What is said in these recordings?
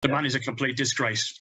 The man is a complete disgrace.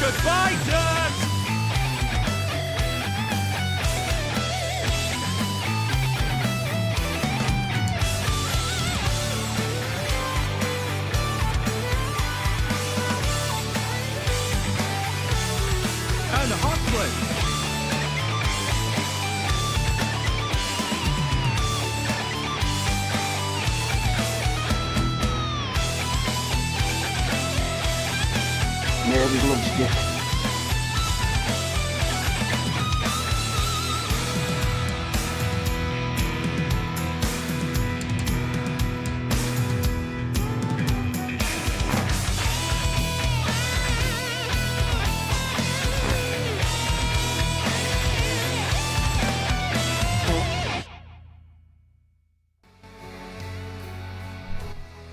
Goodbye, dirt! And hot plate! Mary loves you.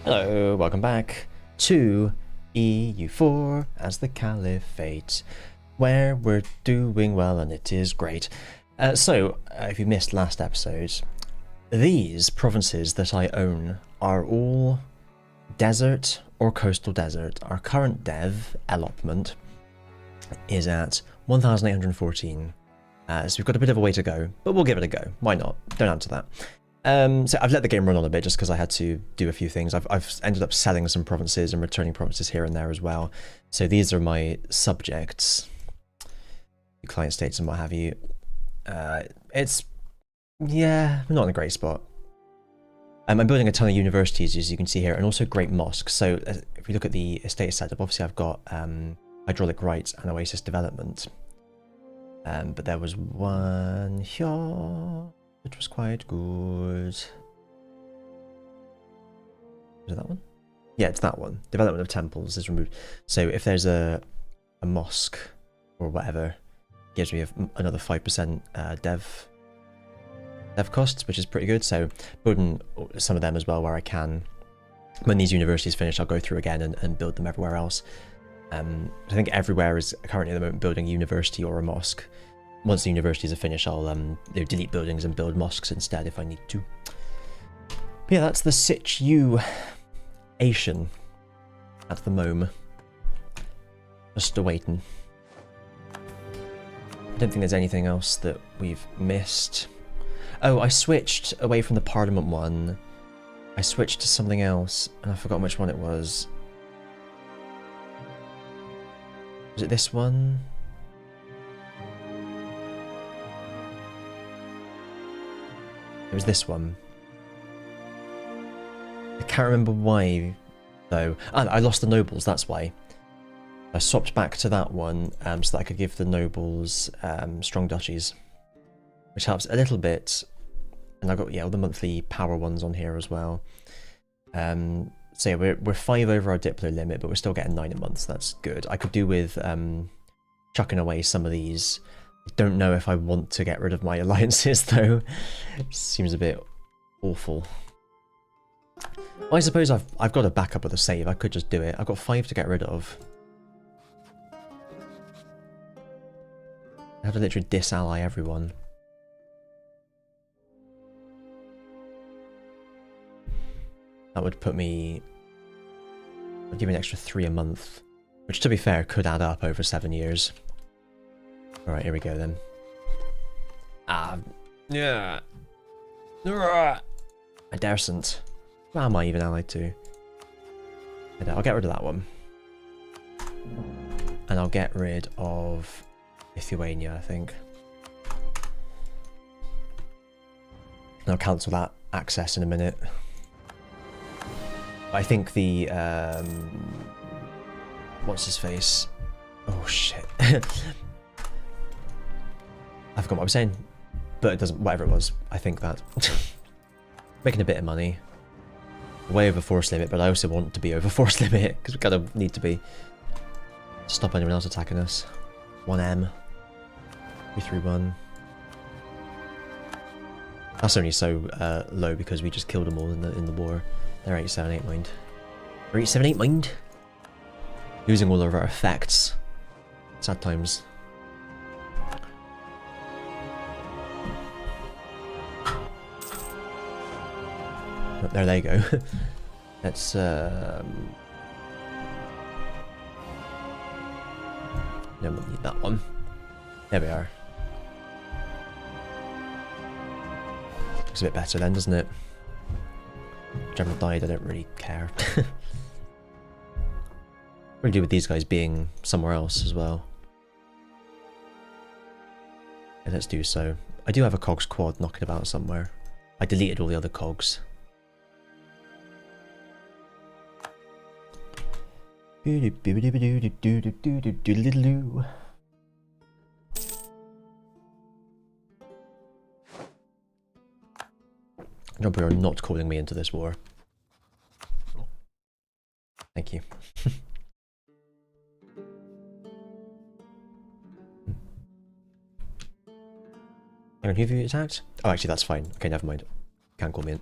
Hello, welcome back to EU4 as the Caliphate, where we're doing well and it is great. So, if you missed last episode, these provinces that I own are all desert or coastal desert. Our current dev allotment is at 1,814, so we've got a bit of a way to go, but we'll give it a go. Why not? Don't answer that. So I've let the game run on a bit just because I had to do a few things. I've ended up selling some provinces and returning provinces here and there as well. So these are my subjects, client states and what have you. Yeah, I'm not in a great spot. I'm building a ton of universities, as you can see here, and also great mosques. So if we look at the estate setup, obviously I've got hydraulic rights and oasis development. But there was one here, which was quite good. Was it that one? Yeah, it's that one. Development of temples is removed. So if there's a mosque or whatever, it gives me another 5% dev costs, which is pretty good. So building some of them as well where I can. When these universities finish, I'll go through again and build them everywhere else. I think everywhere is currently at the moment building a university or a mosque. Once the universities are finished, I'll delete buildings and build mosques instead if I need to. But yeah, that's the situation at the moment. Just awaiting. I don't think there's anything else that we've missed. Oh, I switched away from the Parliament one. I switched to something else, and I forgot which one it was. Was it this one? It was this one. I can't remember why though. And I lost the nobles, that's why. I swapped back to that one so that I could give the nobles strong duchies, which helps a little bit. And I've got, yeah, all the monthly power ones on here as well. So yeah, we're 5 over our Diplo limit, but we're still getting 9 a month, so that's good. I could do with chucking away some of these. I don't know if I want to get rid of my alliances though. It seems a bit awful. Well, I suppose I've got a backup with a save. I could just do it. I've got 5 to get rid of. I have to literally disally everyone. That would put me... would give me an extra 3 a month. Which, to be fair, could add up over 7 years. Alright, here we go then. Yeah. I daresn't. Who am I even allied to? I'll get rid of that one. And I'll get rid of Lithuania, I think. And I'll cancel that access in a minute. I think the what's his face? Oh shit. I forgot what I was saying. But it doesn't, whatever it was, I think that. Making a bit of money. Way over force limit, but I also want to be over force limit, because we kind of need to be. Stop anyone else attacking us. 1M. 331. That's only so low because we just killed them all in the war. They're 878 mind. They're 878 mind. Losing all of our effects. Sad times. Oh, there they go. Let's no, we'll need that one. There we are. Looks a bit better then, doesn't it? General died, I don't really care. What do we do with these guys being somewhere else as well? Okay, let's do so. I do have a cogs quad knocking about somewhere. I deleted all the other cogs. I hope you are not calling me into this war. Thank you. Aaron, who have you attacked? Oh, actually, that's fine. Okay, never mind. Can't call me in.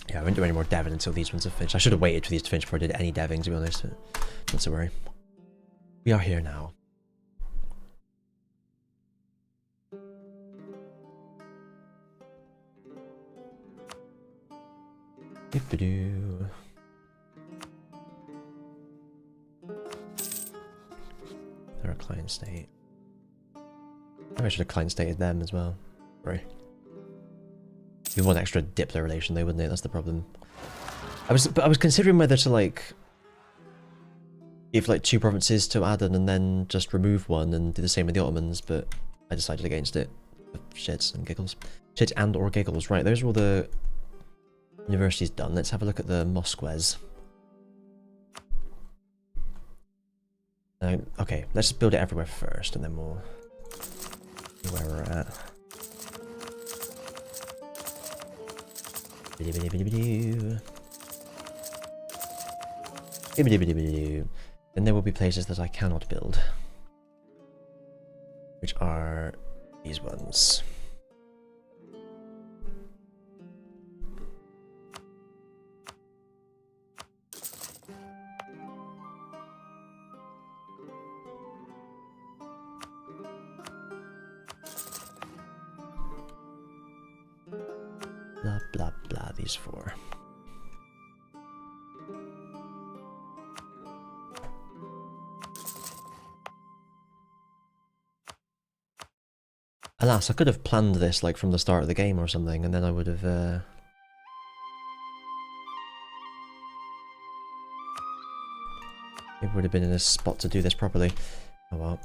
Yeah, I won't do any more deving until these ones are finished. I should have waited for these to finish before I did any deving, to be honest. Not to worry. We are here now. Doo-ba-doo. They're a client state. Maybe I should have client stated them as well. Sorry. We want extra Diplo relation though, wouldn't it? That's the problem. I was considering whether to like give like 2 provinces to Aden and then just remove one and do the same with the Ottomans, but I decided against it. Shits and giggles. Shits and or giggles. Right, those are all the universities done. Let's have a look at the Mosques. Okay, let's just build it everywhere first and then we'll see where we're at. Then there will be places that I cannot build, which are these ones. Blah blah blah, these 4. Alas, I could have planned this like from the start of the game or something, and then I would have it would have been in a spot to do this properly. Oh well.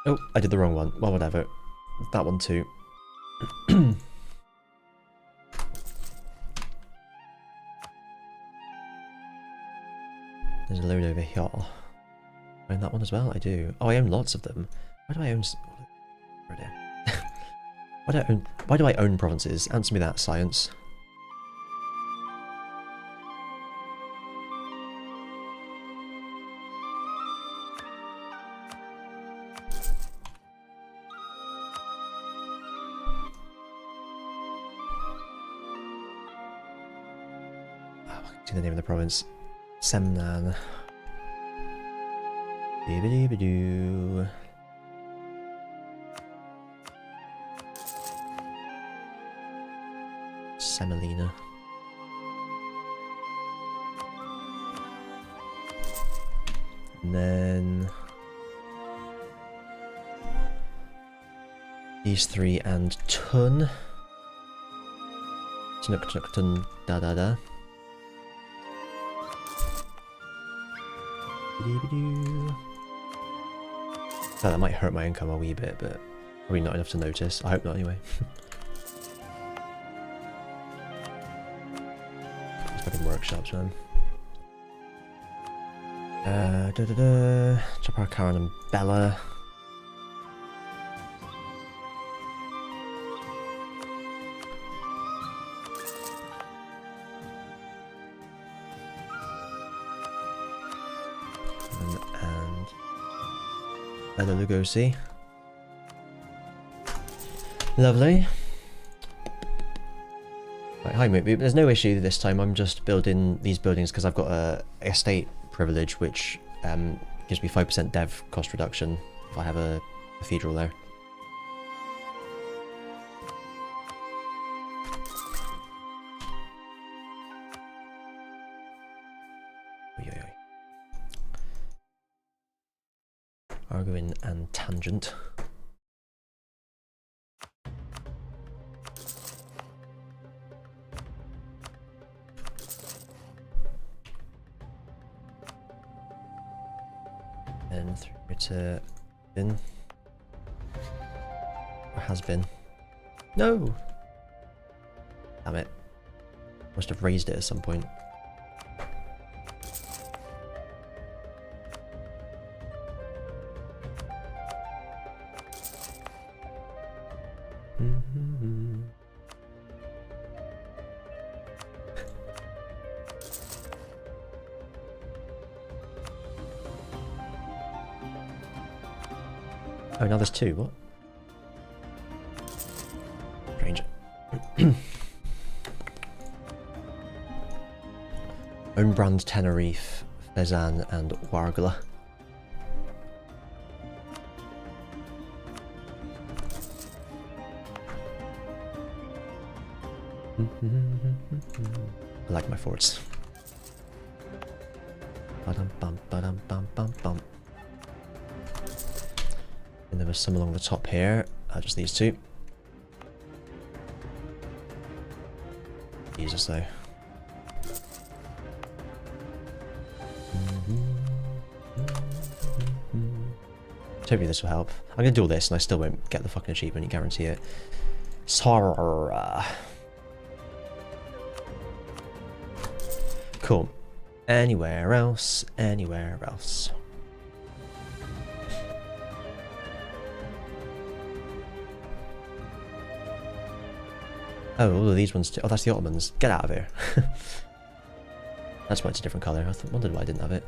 Oh, I did the wrong one. Well, whatever. that one too. There's a load over here. I own that one as well? I do. Oh, I own lots of them. Why do I own... Why do I own provinces? Answer me that, science. The name of the province. Semnan. Doo. Semolina. And then these three and Tun. Tun da da da. Oh, that might hurt my income a wee bit, but probably not enough to notice. I hope not, anyway. These fucking workshops, man. Chapar, Karen, and Bella. Bella Lugosi. Lovely. Right, hi Moot. There's no issue this time. I'm just building these buildings because I've got a estate privilege which gives me 5% dev cost reduction if I have a cathedral there. Arguin and Tangent. And through to bin. Or has been. No! Damn it. Must have raised it at some point. Oh, now there's two, what? Strange. Own brand Tenerife, Fezan and Wargla. I like my forts. Ba-dum bum ba-dum bum bum bum. And there was some along the top here. Just these two. Jesus though. Hopefully this will help. I'm gonna do all this and I still won't get the fucking achievement, you guarantee it. Sorry. Cool. Anywhere else? Anywhere else? Oh, all of these ones too. Oh, that's the Ottomans. Get out of here. That's why it's a different colour. I wondered why I didn't have it.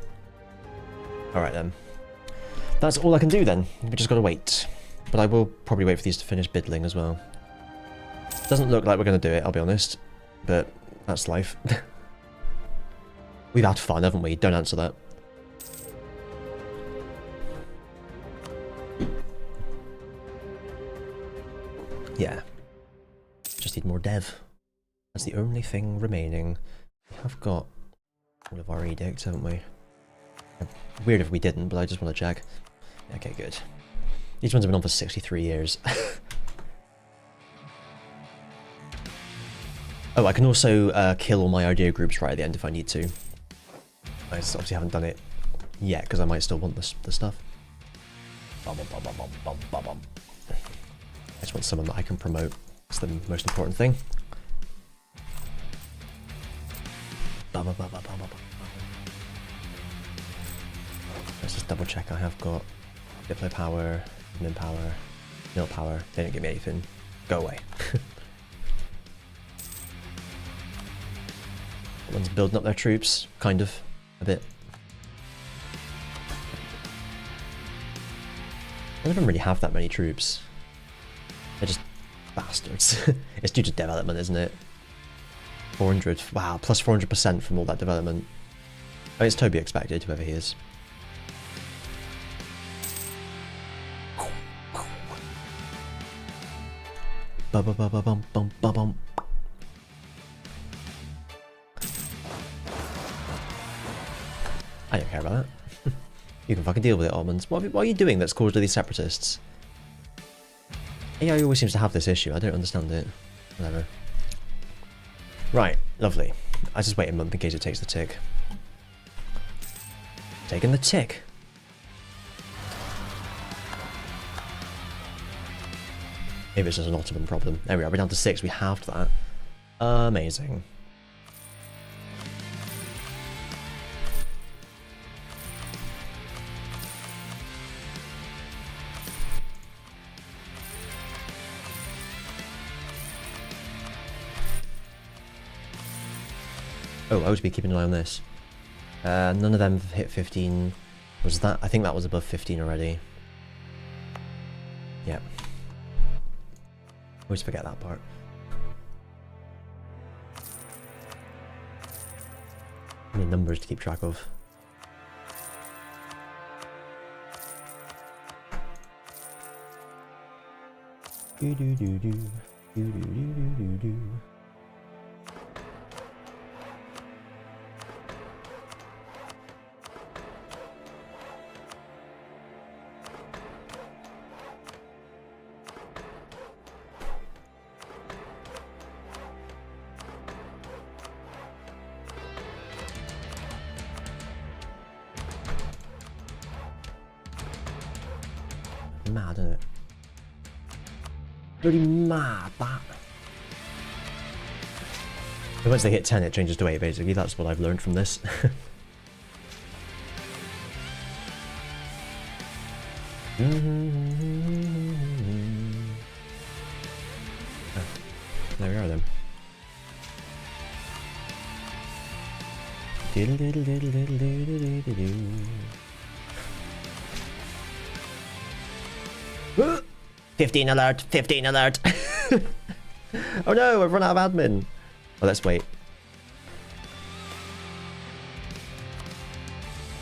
Alright then. That's all I can do then. We just gotta wait. But I will probably wait for these to finish biddling as well. Doesn't look like we're gonna do it, I'll be honest. But that's life. We've had fun, haven't we? Don't answer that. Yeah. Just need more dev. That's the only thing remaining. We have got all of our edicts, haven't we? Weird if we didn't, but I just want to check. Okay, good. These ones have been on for 63 years. Oh, I can also kill all my idea groups right at the end if I need to. I obviously haven't done it yet because I might still want the stuff. just want someone that I can promote. It's the most important thing. Let's just double check I have got Diplo power, min power, nil power. They didn't give me anything. Go away. One's building up their troops, kind of, a bit. None of them really have that many troops. They're just bastards. It's due to development, isn't it? 400, wow, plus 400% from all that development. I mean, it's to be expected, whoever he is. Ba-ba-ba-ba-bum-bum-ba-bum. I don't care about that. You can fucking deal with it, Ottomans. What are you doing that's caused all these separatists? AI always seems to have this issue. I don't understand it. Whatever. Right, lovely. I just wait a month in case it takes the tick. Taking the tick. Maybe it's just an Ottoman problem. There we are, we're down to 6. We halved that. Amazing. Oh, I would be keeping an eye on this. None of them have hit 15. Was that? I think that was above 15 already. Yep. Always forget that part. How many numbers to keep track of? Do do do do do do do do do. Mad, isn't it? Bloody mad, that. And once they hit 10, it changes to 8, basically. That's what I've learned from this. Oh, there we are, then. Diddle diddle diddle diddle diddle diddle diddle. 15 alert! 15 alert! Oh no, I've run out of admin! Oh, let's wait.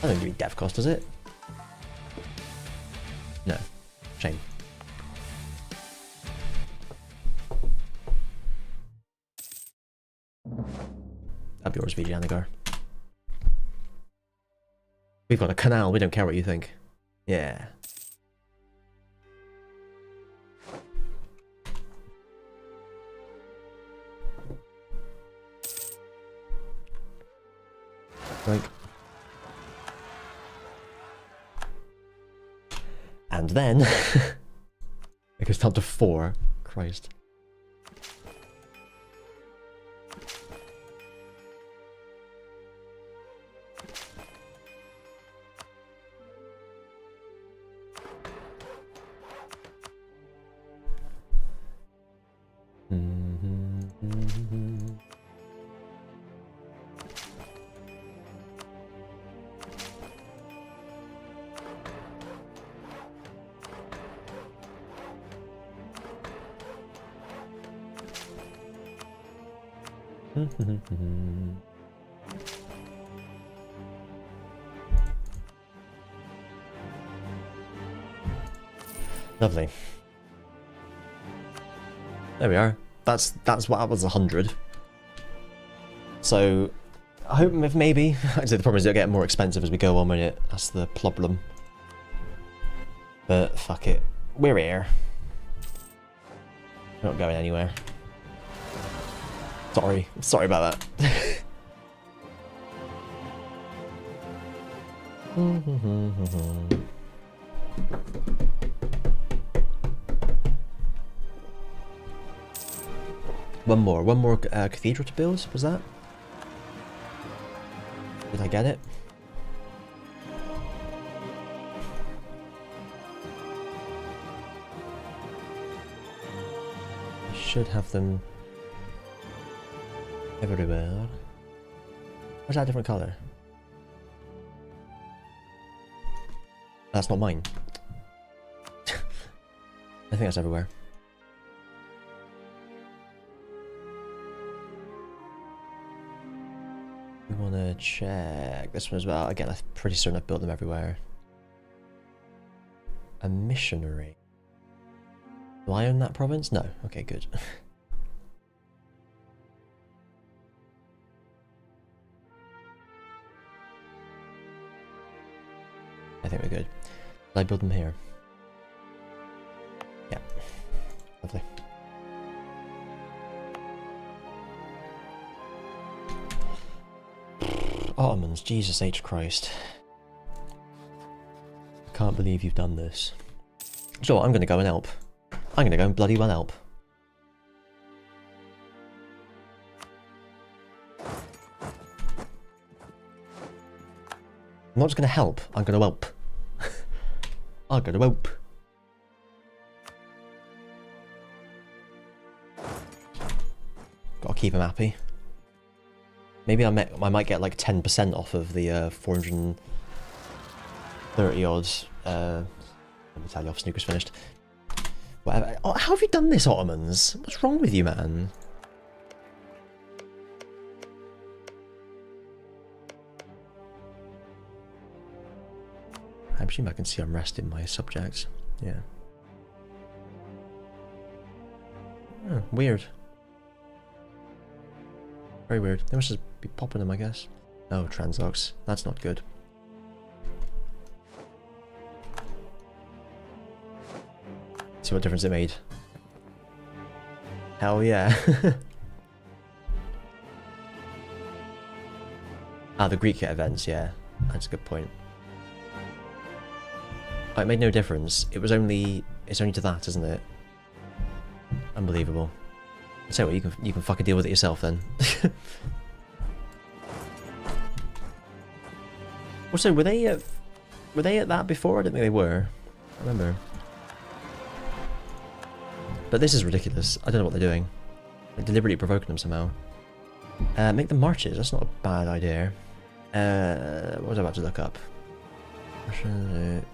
That doesn't give me dev cost, does it? No. Shame. Up yours, VG Anagar. We've got a canal, we don't care what you think. Yeah. Like. And then it goes down to 4. Christ. Lovely. There we are. That's what that was 100. So I hope if maybe I'd say the problem is it'll get more expensive as we go on with it. That's the problem. But fuck it. We're here. We're not going anywhere. Sorry. Sorry about that. One more cathedral to build, was that? Did I get it? I should have them everywhere. Where's that different colour? That's not mine. I think that's everywhere. We want to check this one as well. Again, I'm pretty certain I've built them everywhere. A missionary. Do I own that province? No. Okay, good. I think we're good. Did I build them here? Yeah. Lovely. Ottomans, Jesus H. Christ. I can't believe you've done this. So I'm gonna go and help. I'm gonna go and bloody well help. I'm not just gonna help, I'm gonna help. I'm gonna help. Gotta keep him happy. Maybe I might get like 10% off of the 430 odd. Let me tell you off, snooker's finished. Whatever. Oh, how have you done this, Ottomans? What's wrong with you, man? I presume I can see unrest in my subjects. Yeah. Oh, weird. Very weird. They must just be popping them, I guess. Oh, Transox. That's not good. See what difference it made. Hell yeah. Ah, the Greek events, yeah. That's a good point. Oh, it made no difference. It's only to that, isn't it? Unbelievable. So you can fucking deal with it yourself then. Also, were they at that before? I don't think they were. I remember. But this is ridiculous. I don't know what they're doing. They're deliberately provoking them somehow. Make them marches. That's not a bad idea. What was I about to look up?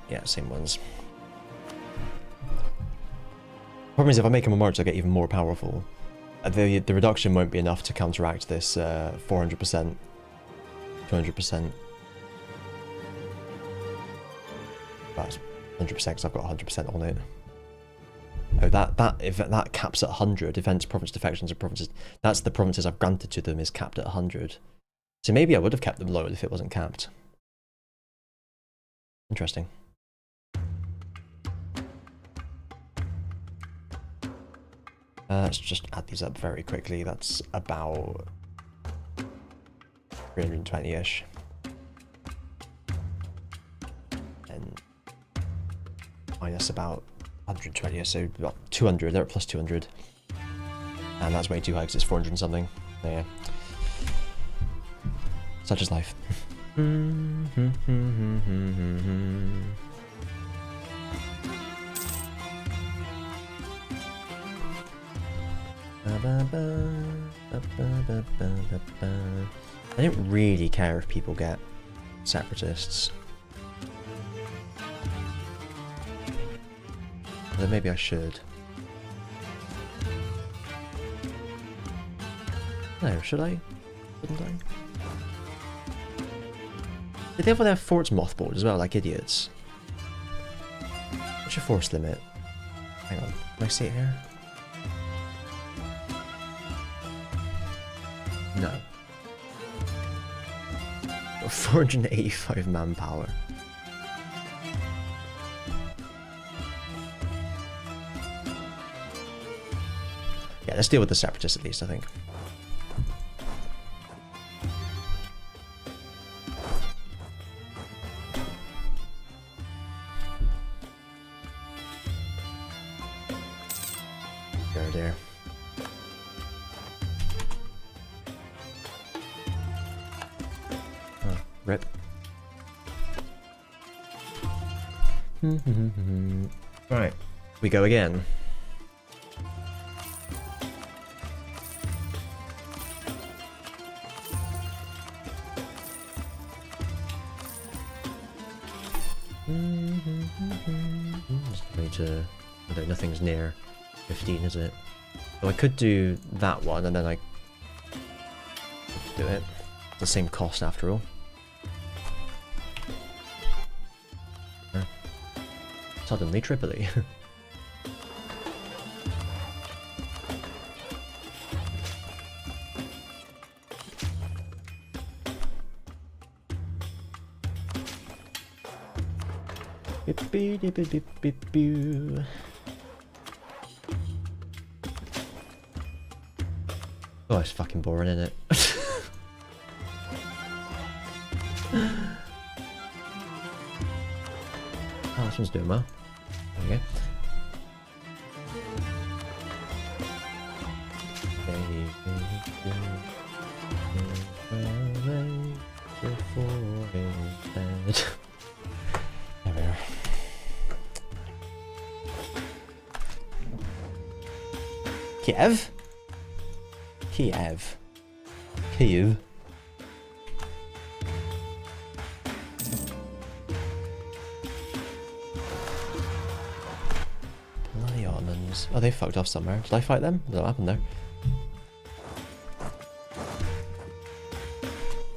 Yeah, same ones. Problem is, if I make them a march, I get even more powerful. The reduction won't be enough to counteract this 400%, 200%. But 100% because I've got 100% on it. Oh, if that caps at 100, defense, province, defections, and provinces. That's the provinces I've granted to them is capped at 100. So maybe I would have kept them lower if it wasn't capped. Interesting. Let's just add these up very quickly. That's about 320-ish. And minus about 120, so about 200. They're at plus 200. And that's way too high because it's 400 and something. Yeah. Such is life. I don't really care if people get separatists. Although maybe I should. No, should I? Shouldn't I? Did they have their forts mothballed as well, like idiots? What's your force limit? Hang on, can I see it here? No. Got 485 manpower. Yeah, let's deal with the separatists at least, I think. Rip. Right, we go again. Just need to... although nothing's near 15, is it? So I could do that one and then I could do it. It's the same cost after all. Suddenly Tripoli. Oh, it's fucking boring, isn't it? Oh, this one's doing well. There we go. There we are. Kiev? Kiev. Kiev. Bloody Ottomans. Oh, they fucked off somewhere. Did I fight them? What happened there?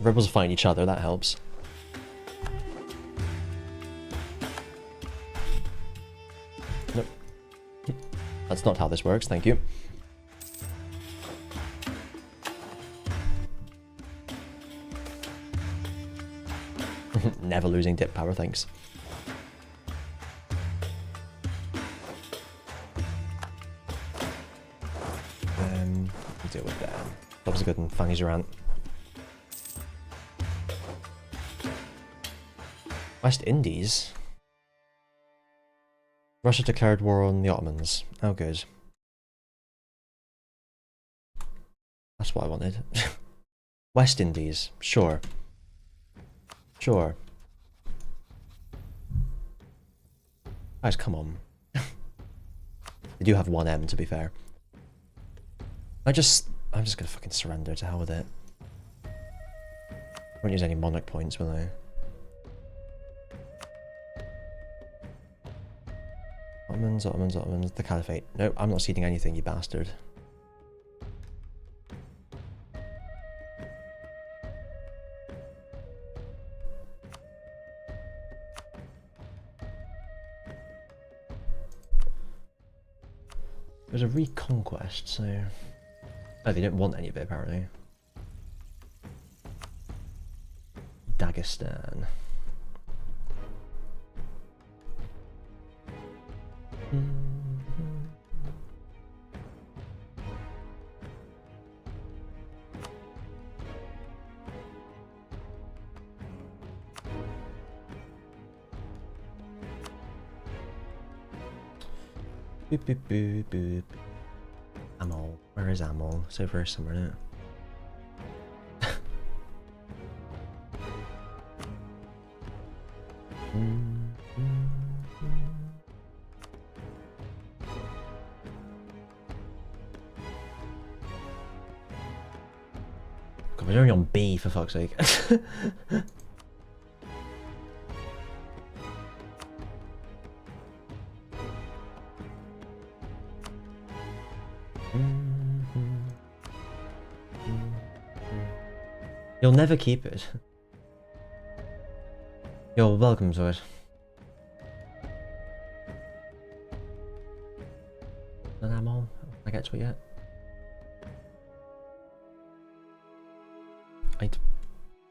Rebels are fighting each other, that helps. Nope. That's not how this works, thank you. Never losing dip power, thanks. Deal with that. That was a good one. Fanny's your aunt. West Indies? Russia declared war on the Ottomans. Oh, good. That's what I wanted. West Indies. Sure. Sure. Guys, come on. They do have one M, to be fair. I'm just gonna fucking surrender, to hell with it. Won't use any monarch points, will I? Ottomans, Ottomans, Ottomans, the Caliphate. Nope, I'm not ceding anything, you bastard. There's a reconquest, so... Oh, they don't want any of it, apparently. Dagestan. Boop, boop, boop, boop. Amol. Where is Amol? It's over here somewhere now. God, we're only on B, for fuck's sake. You'll never keep it. You're welcome to it. An ammo? I get to it yet?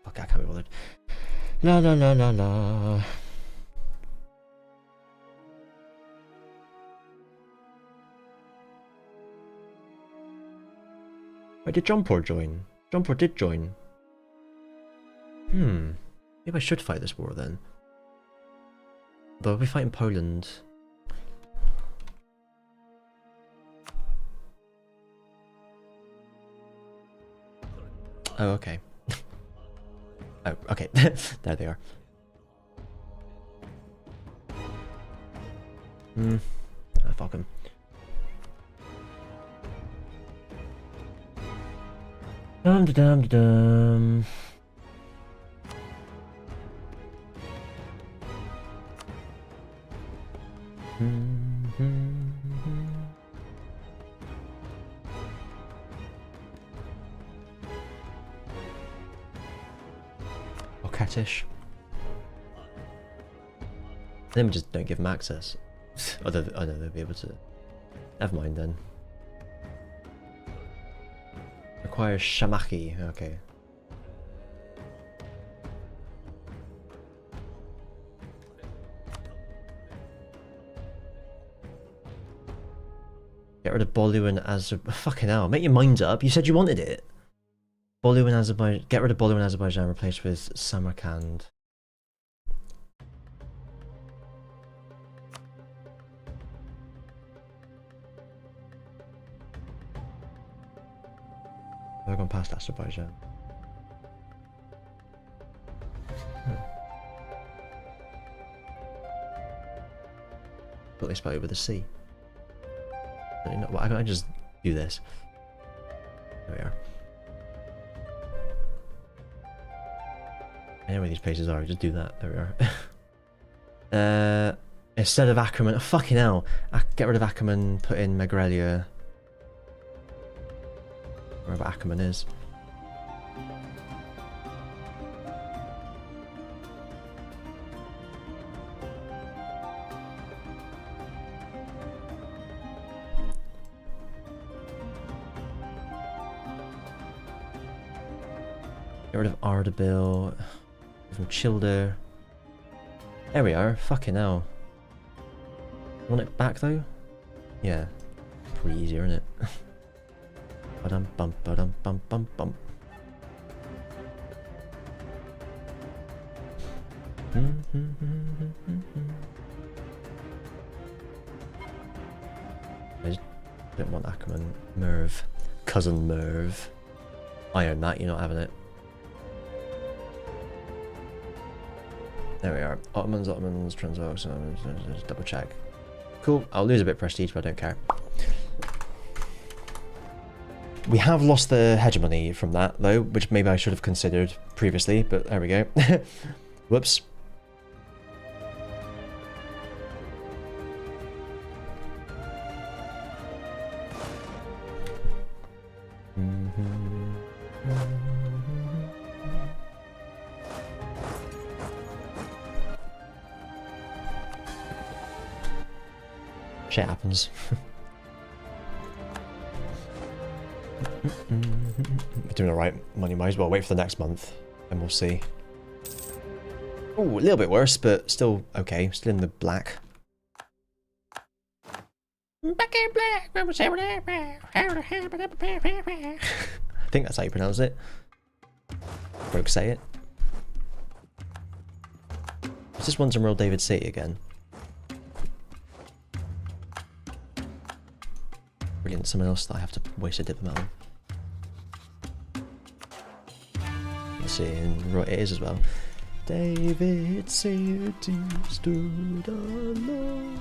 Fuck, I can't be bothered. La la la la la. Wait, did Johnpur join? Johnpur did join. Maybe I should fight this war then. Though I'll be fighting Poland. Oh, okay. Oh, okay. There they are. Ah, fuck 'em. Dum da dum da dum. Or cattish. Then we just don't give them access. Although they'll be able to. Never mind then. Requires Shamaki. Okay. Get rid of Bolu and Azerbaijan. Fucking hell, make your mind up. You said you wanted it. Bolu and Azerbaijan. Get rid of Bolu and Azerbaijan, replaced with Samarkand. I've gone past Azerbaijan. But they spell it with a C. Why can't I just do this? There we are. I know where these places are, just do that. There we are. Instead of Ackerman, oh, fucking hell. Get rid of Ackerman, put in Megrelia. Wherever Ackerman is. Get rid of Ardabil. From Childer. There we are. Fucking hell. Want it back though? Yeah. Pretty easier, isn't it? Ba-dum bum ba-dum bum bum bum. I just don't want Ackerman. Merv. Cousin Merv. I own that, you're not having it. There we are. Ottomans, Transvaal, just double check. Cool, I'll lose a bit of prestige, but I don't care. We have lost the hegemony from that, though, which maybe I should have considered previously, but there we go. Whoops. Shit happens. We're doing alright money. Might as well wait for the next month and we'll see. Oh, a little bit worse, but still okay. Still in the black. Back in black. I think that's how you pronounce it. Broke say it. Is this one some real David City again? Brilliant, someone else that I have to waste a diplomat on. Let's see, and right, it is as well. David City stood alone.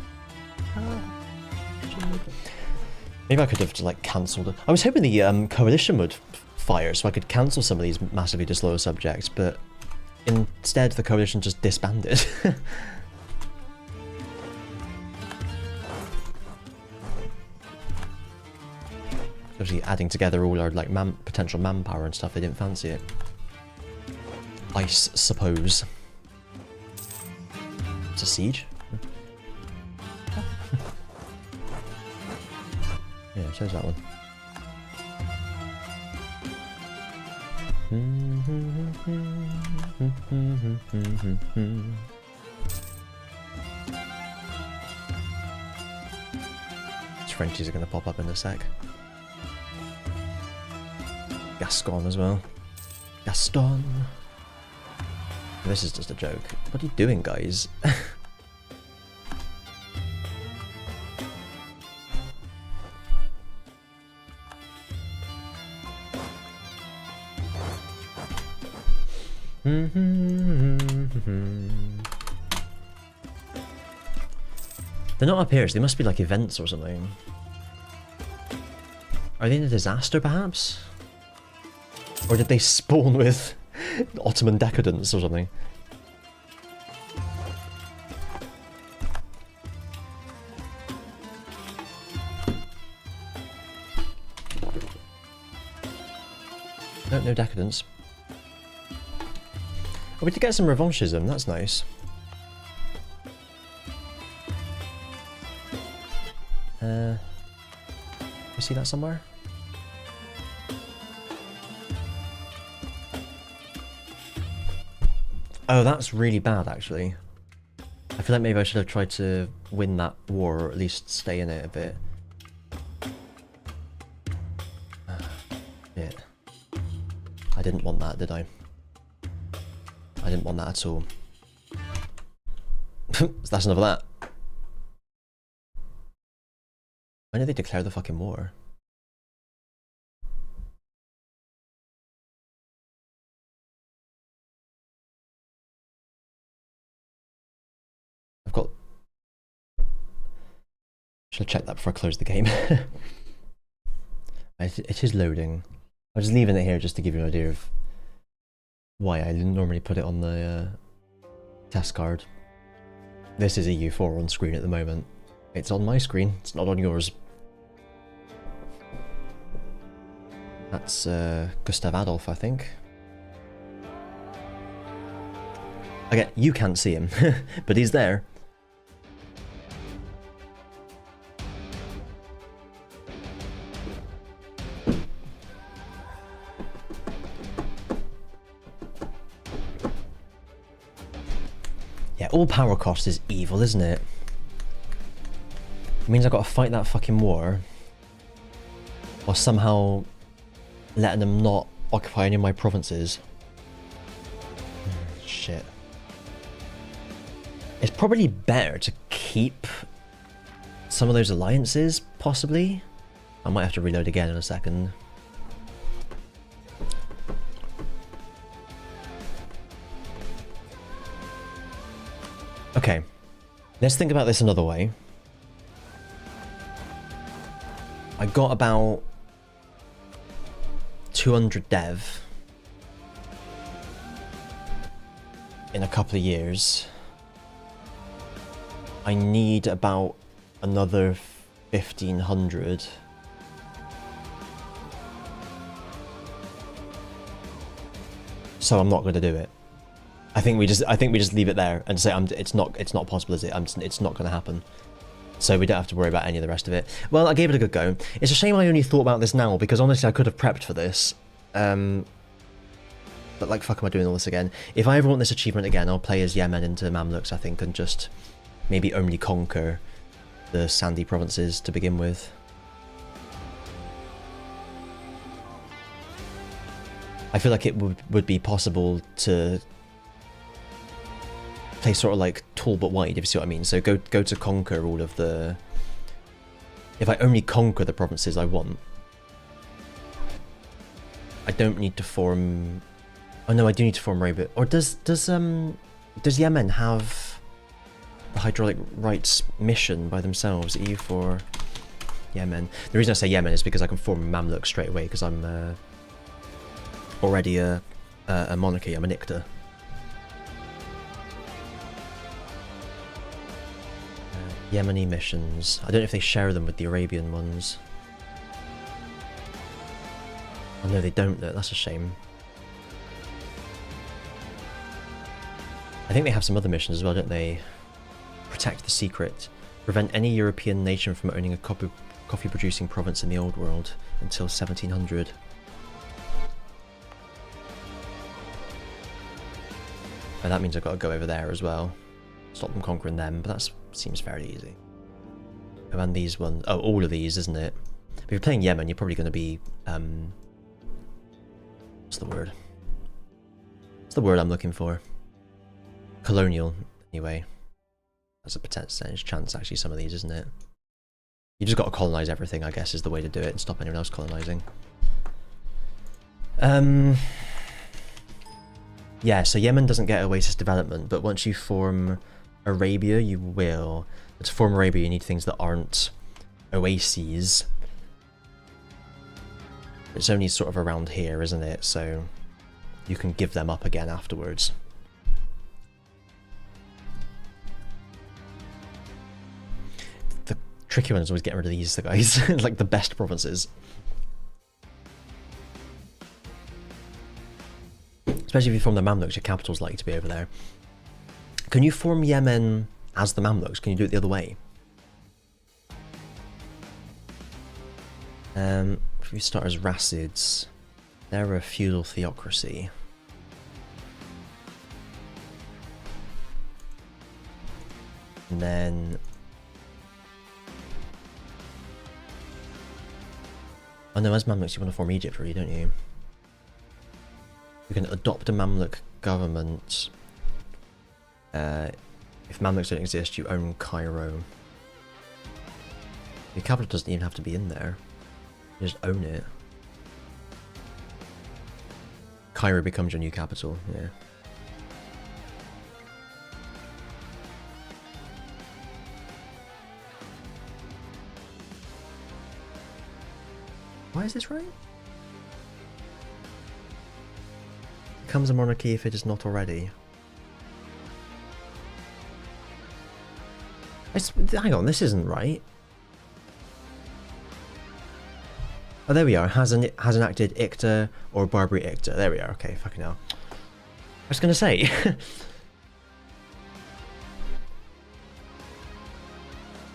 Maybe I could have like cancelled it. I was hoping the coalition would fire so I could cancel some of these massively disloyal subjects, but instead the coalition just disbanded. Especially adding together all our like potential manpower and stuff, they didn't fancy it. I suppose. It's a siege? Yeah, it shows that one. Frenchies are going to pop up in a sec. Gascon as well. Gaston. This is just a joke. What are you doing, guys? They're not up here, so they must be like events or something. Are they in a disaster, perhaps? Or did they spawn with Ottoman decadence or something? No, no decadence. Oh, we did get some revanchism, that's nice. You see that somewhere? Oh, that's really bad, actually. I feel like maybe I should have tried to win that war, or at least stay in it a bit. Shit. I didn't want that, did I? I didn't want that at all. So that's enough of that. When did they declare the fucking war? I've got... Should have checked that before I close the game. It is loading. I'm just leaving it here just to give you an idea of why I normally put it on the test card. This is EU4 on screen at the moment. It's on my screen, it's not on yours. That's Gustav Adolf, I think. Again, you can't see him, but he's there. Yeah, all power cost is evil, isn't it? It means I've got to fight that fucking war, or somehow letting them not occupy any of my provinces. Shit. It's probably better to keep some of those alliances, possibly. I might have to reload again in a second. Okay, let's think about this another way. I got about 200 dev in a couple of years. I need about another 1500. So I'm not going to do it. I think we just leave it there and say it's not possible, is it? It's not going to happen. So we don't have to worry about any of the rest of it. Well, I gave it a good go. It's a shame I only thought about this now, because honestly I could have prepped for this. But like, fuck am I doing all this again? If I ever want this achievement again, I'll play as Yemen into Mamluks, I think, and just maybe only conquer the sandy provinces to begin with. I feel like it would be possible to play sort of like tall but wide, if you see what I mean. So go to conquer all of the... If I only conquer the provinces I want, I don't need to form... Oh no, I do need to form Arabia. Or does Yemen have the hydraulic rights mission by themselves? EU4 Yemen. The reason I say Yemen is because I can form Mamluk straight away, because I'm already a monarchy. I'm a Nikta. Yemeni missions. I don't know if they share them with the Arabian ones. Oh no, they don't though. That's a shame. I think they have some other missions as well, don't they? Protect the secret. Prevent any European nation from owning a coffee-producing province in the Old World until 1700. And that means I've got to go over there as well. Stop them conquering them, but that seems fairly easy. Oh, and these ones... Oh, all of these, isn't it? But if you're playing Yemen, you're probably going to be... what's the word? What's the word I'm looking for? Colonial, anyway. That's a percentage chance, actually, some of these, isn't it? You just got to colonize everything, I guess, is the way to do it, and stop anyone else colonizing. Yeah, so Yemen doesn't get oasis development, but once you form Arabia, you will. But to form Arabia, you need things that aren't oases. It's only sort of around here, isn't it? So you can give them up again afterwards. The tricky one is always getting rid of these guys, like the best provinces. Especially if you form the Mamluks, your capital's likely to be over there. Can you form Yemen as the Mamluks? Can you do it the other way? If you start as Rassids, they're a feudal theocracy. And then... oh no, as Mamluks you want to form Egypt, really, don't you? You can adopt a Mamluk government. If Mamluks don't exist, you own Cairo. Your capital doesn't even have to be in there. You just own it. Cairo becomes your new capital, yeah. Why is this right? Becomes a monarchy if it is not already. Hang on, this isn't right. Oh, there we are. Has enacted Icta or Barbary Icta. There we are. Okay, fucking hell. I was gonna say.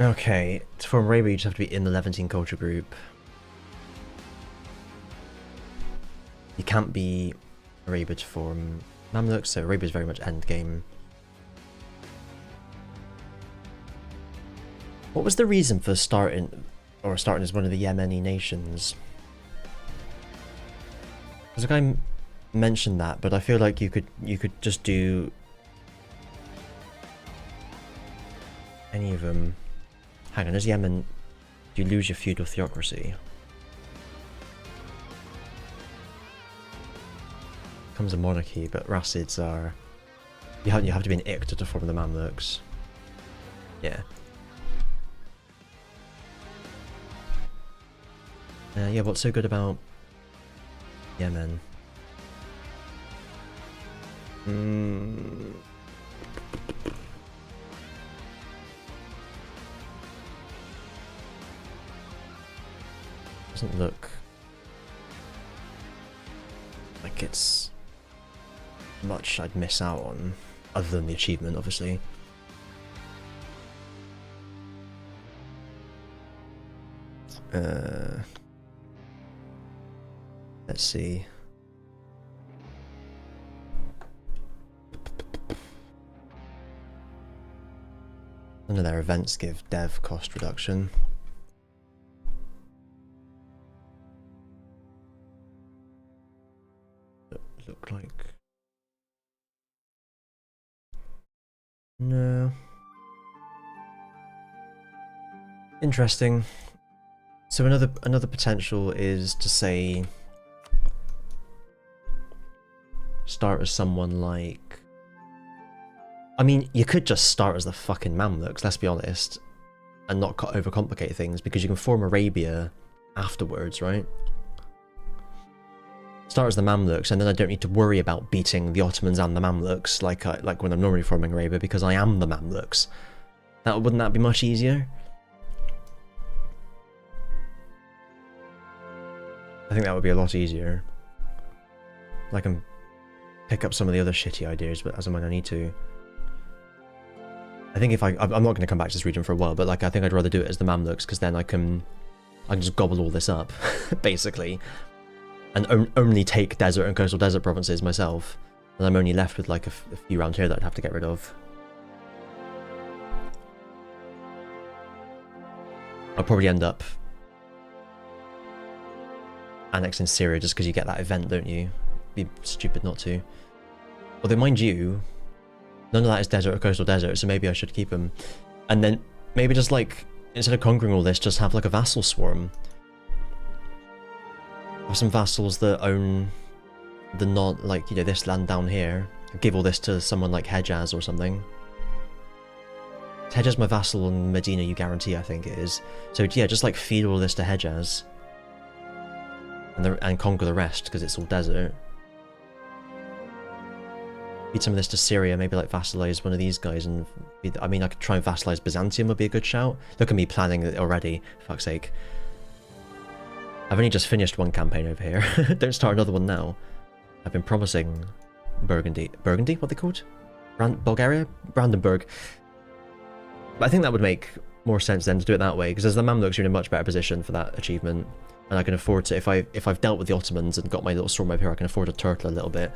Okay, to form Arabia, you just have to be in the Levantine culture group. You can't be Arabia to form Mamluks, so Arabia is very much endgame. What was the reason for starting as one of the Yemeni nations? Because a guy mentioned that, but I feel like you could just do any of them. Hang on, as Yemen, do you lose your feudal theocracy? Becomes a monarchy, but Rassids are... You have to be an Icta to form the Mamluks. Yeah. Yeah, what's so good about Yemen? Doesn't look like it's much I'd miss out on, other than the achievement, obviously. Let's see. None of their events give dev cost reduction. Look like... no. Interesting. So another potential is to say start as someone like... I mean, you could just start as the fucking Mamluks, let's be honest, and not overcomplicate things, because you can form Arabia afterwards, right? Start as the Mamluks, and then I don't need to worry about beating the Ottomans and the Mamluks like when I'm normally forming Arabia, because I am the Mamluks. Wouldn't that be much easier? I think that would be a lot easier. I can pick up some of the other shitty ideas, but as and when I need to. I think I'm not going to come back to this region for a while, but like I think I'd rather do it as the Mamluks, because then I can just gobble all this up, basically, and only take desert and coastal desert provinces myself, and I'm only left with like a few around here that I'd have to get rid of. I'll probably end up annexing Syria just because you get that event, don't you? Be stupid not to. Although, mind you, none of that is desert or coastal desert, so maybe I should keep them. And then maybe just like, instead of conquering all this, just have like a vassal swarm. Have some vassals that own the non, like, you know, this land down here, give all this to someone like Hejaz or something. Hejaz my vassal and Medina you guarantee, I think it is. So yeah, just like feed all this to Hejaz. And conquer the rest, because it's all desert. Feed some of this to Syria, maybe like vassalize one of these guys, and I mean I could try and vassalize Byzantium would be a good shout. Look at me planning it already, for fuck's sake. I've only just finished one campaign over here. Don't start another one now. I've been promising Burgundy. Burgundy? What are they called? Bulgaria? Brandenburg. But I think that would make more sense then to do it that way, because as the Mamluks are in a much better position for that achievement, and I can afford to, if I've dealt with the Ottomans and got my little storm over here, I can afford to turtle a little bit,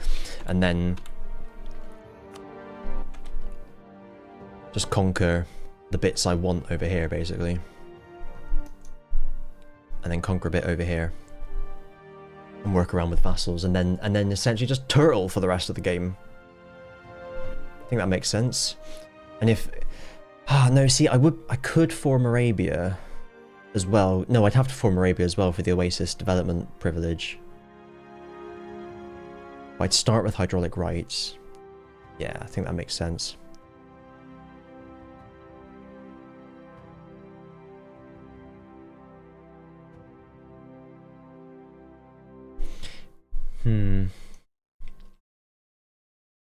and then just conquer the bits I want over here, basically. And then conquer a bit over here. And work around with vassals, and then essentially just turtle for the rest of the game. I think that makes sense. And if... no, see, I could form Arabia as well. No, I'd have to form Arabia as well for the Oasis development privilege. I'd start with hydraulic rights. Yeah, I think that makes sense.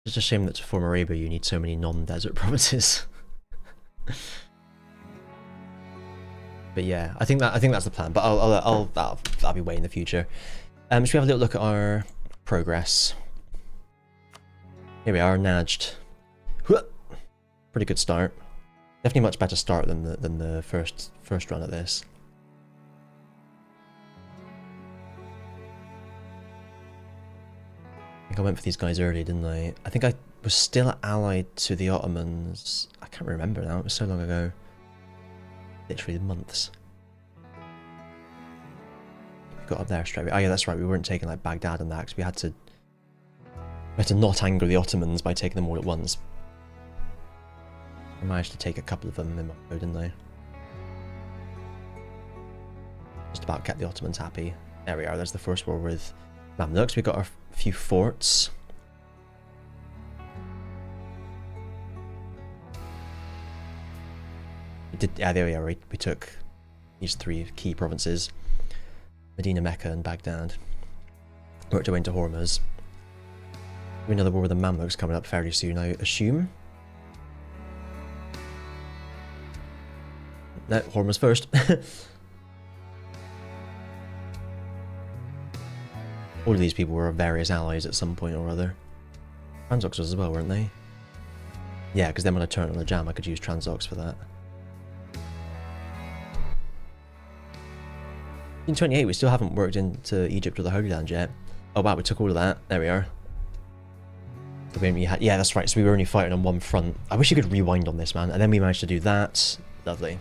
It's a shame that to form Arabia you need so many non-desert provinces. But yeah, I think that's the plan. But I'll be way in the future. Should we have a little look at our progress? Here we are, Najd. Pretty good start. Definitely much better start than the first run at this. I think I went for these guys early, didn't I? I think I was still allied to the Ottomans. I can't remember now, it was so long ago. Literally months. Got up there straight away. Oh yeah, that's right, we weren't taking like Baghdad and that, because we had to not anger the Ottomans by taking them all at once. I managed to take a couple of them in my go, didn't I? Just about kept the Ottomans happy. There we are, there's the first war with Mamluks. We got our few forts. We did, yeah, there we are. We took these three key provinces: Medina, Mecca, and Baghdad. Worked our way into Hormuz. Another war with the Mamluks coming up fairly soon, I assume. No, Hormuz first. All of these people were various allies at some point or other. Transox was as well, weren't they? Yeah, because then when I turned on the jam, I could use Transox for that. In 28, we still haven't worked into Egypt or the Holy Land yet. Oh wow, we took all of that. There we are. So we had, yeah, that's right. So we were only fighting on one front. I wish you could rewind on this, man. And then we managed to do that. Lovely.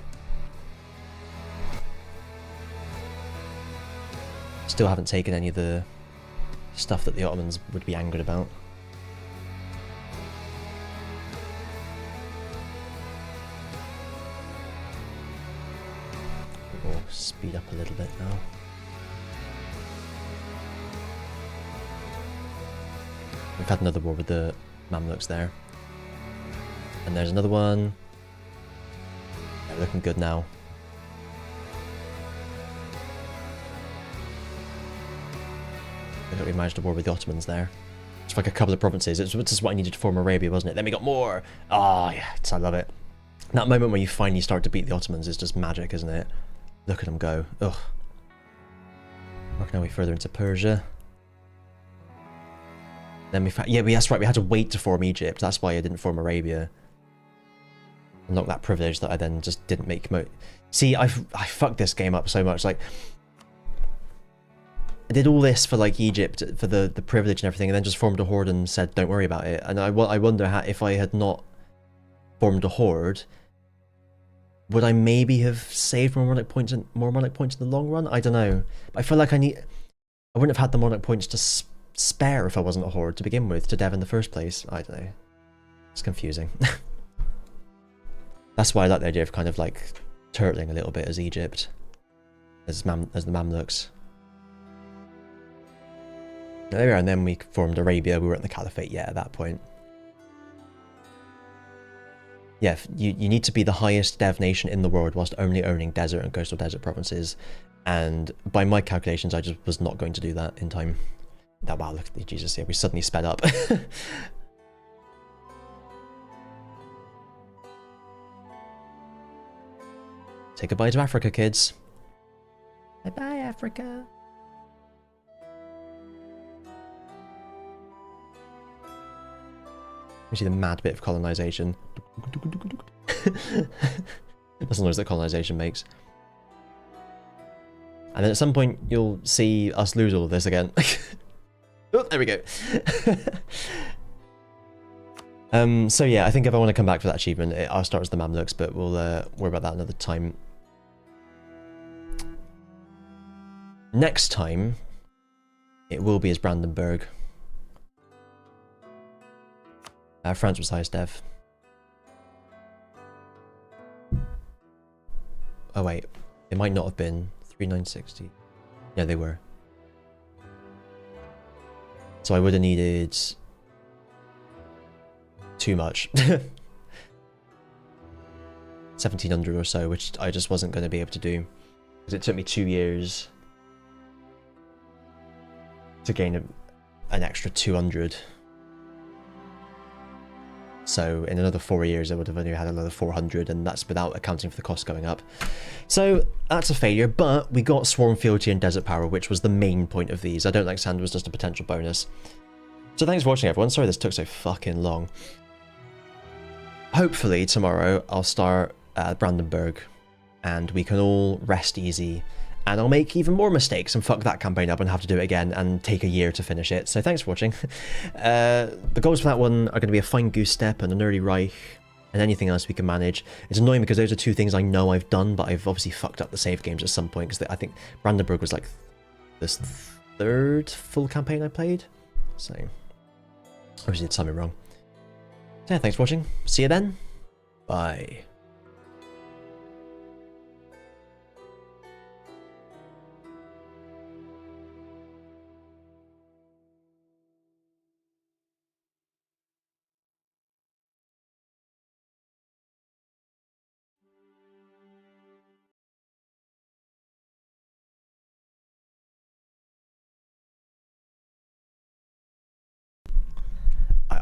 Still haven't taken any of the stuff that the Ottomans would be angered about. We'll speed up a little bit now. We've had another war with the Mamluks there. And there's another one. Yeah, looking good now. Look like we managed a war with the Ottomans there. It's like a couple of provinces. It's just what I needed to form Arabia, wasn't it? Then we got more! Oh, yeah, I love it. That moment when you finally start to beat the Ottomans is just magic, isn't it? Look at them go. Ugh. Working our way further into Persia. Then that's right, we had to wait to form Egypt. That's why I didn't form Arabia. Unlock that privilege that I then just didn't make. See, I fucked this game up so much. Like, I did all this for like Egypt, for the privilege and everything, and then just formed a horde and said, don't worry about it. And I wonder how, if I had not formed a horde, would I maybe have saved more monarch points in the long run? I don't know. But I feel like I wouldn't have had the monarch points to spare if I wasn't a horde to begin with, to dev in the first place. I don't know. It's confusing. That's why I like the idea of kind of like turtling a little bit as Egypt, as the Mamluks. There we are, and then we formed Arabia. We weren't the Caliphate yet at that point. Yeah, you need to be the highest dev nation in the world whilst only owning desert and coastal desert provinces. And by my calculations, I just was not going to do that in time. That, wow, look at Jesus here. We suddenly sped up. Say goodbye to Africa, kids. Bye-bye, Africa. You see the mad bit of colonization. That's the noise that colonization makes. And then at some point, you'll see us lose all of this again. Oh, there we go. So yeah, I think if I want to come back for that achievement, I'll start as the Mamluks, but we'll worry about that another time. Next time, it will be as Brandenburg. France was highest dev. Oh wait, it might not have been 3960. Yeah, they were. So I would have needed too much. 1700 or so, which I just wasn't going to be able to do. Because it took me 2 years to gain an extra 200. So in another 4 years, I would have only had another 400, and that's without accounting for the cost going up. So that's a failure, but we got Swarm Fealty and Desert Power, which was the main point of these. I don't like Sand was just a potential bonus. So thanks for watching, everyone. Sorry this took so fucking long. Hopefully tomorrow I'll start Brandenburg, and we can all rest easy. And I'll make even more mistakes and fuck that campaign up and have to do it again and take a year to finish it. So thanks for watching. The goals for that one are going to be a Fine Goose Step and an Early Reich and anything else we can manage. It's annoying because those are two things I know I've done, but I've obviously fucked up the save games at some point because I think Brandenburg was like this third full campaign I played. So obviously did something wrong. So yeah, thanks for watching. See you then. Bye.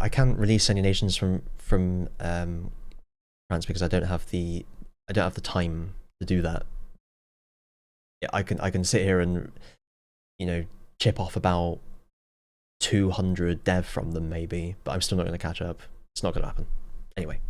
I can't release any nations from France because I don't have the time to do that. Yeah, I can sit here and, you know, chip off about 200 dev from them maybe, but I'm still not going to catch up. It's not going to happen. Anyway.